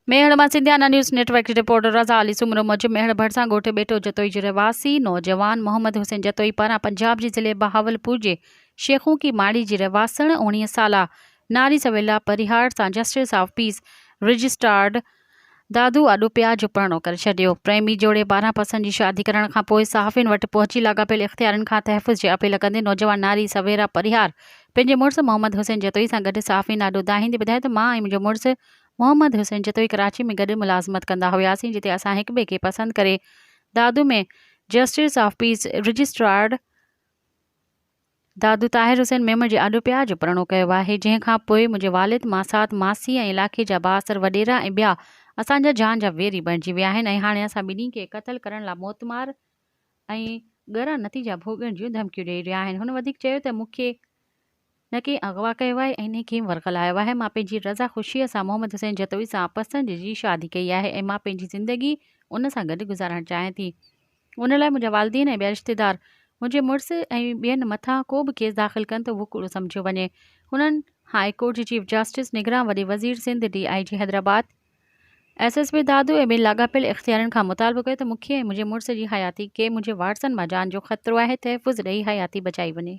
मेहड़ मां सिंधियाना news network reporter रज़ा अली सुमरो मूजिब मेहड़ भरिसां ॻोठ बेटो जतोई जे रहवासी नौजवान मोहम्मद हुसैन जतोई पारां पंजाब जे ज़िले बहावलपुर जे शेखों की माड़ी जी रहवासण 19 साला नारी सवेला परिहार सां जस्टिस ऑफ पीस रजिस्ट्रार्ड दादू आडुपिया जो परिणो करे छॾियो। प्रेमी जोड़े 12% जी शादी करण खां पोइ सहाफ़ियुनि वटि पहुची लाॻापियल इख़्तियारनि खां तहफ़ुज़ जी अपील कंदे नौजवान नारी सवेरा परिहार पंहिंजे मुड़ुसु मोहम्मद हुसैन जतोई सां गॾु सहाफ़ियुनि ॾाढो दाहींदे ॿुधायो त मां ऐं मुंहिंजो मुड़ुसु मोहम्मद हुसैन जतोई कराची में गॾु मुलाज़मत कंदा हुआसीं, जिते असां हिक ॿिए खे पसंदि करे दादू में जस्टिस ऑफ पीस रजिस्ट्रार्ड दादू ताहिर हुसैन मेमर जे आडुपिया जो परिणो कयो आहे, जंहिंखां पोइ मुंहिंजे वालिद मासात मासी ऐं इलाइक़े जा बासर वॾेरा ऐं ॿिया असांजा जान जा वेरी बणिजी विया आहिनि ऐं हाणे असां ॿिन्ही खे क़तल करण लाइ मोतमार ऐं ॻरा नतीजा भोॻण जूं धमकियूं ॾेई रहिया आहिनि। हुन वधीक चयो त मूंखे न कंहिं अगवा कयो आहे ऐं न कंहिं वरगलायो आहे। मां पंहिंजी रज़ा ख़ुशीअ सां मोहम्मद हुसैन जतोई सां पसंदि जी शादी कई आहे ऐं मां पंहिंजी ज़िंदगी उन सां गॾु गुज़ारणु चाहियां थी। उन लाइ मुंहिंजा वालिदीन ऐं ॿिया रिश्तेदार मुंहिंजे मुड़ुसु ऐं ॿियनि मथां को बि केस दाख़िल कनि त उहो कूड़ो सम्झियो वञे। हुननि हाई कोर्ट जी चीफ जस्टिस निगरां वॾे वज़ीर सिंध DIG हैदराबाद SSP दादू ऐं ॿिनि लाॻापियल इख़्तियारनि खां मुतालबो कयो त मूंखे ऐं मुंहिंजे मुड़ुस जी हयाती के मुंहिंजे वारसनि मां जान जो ख़तरो आहे, तहफ़ुज़ ॾेई हयाती बचाई वञे।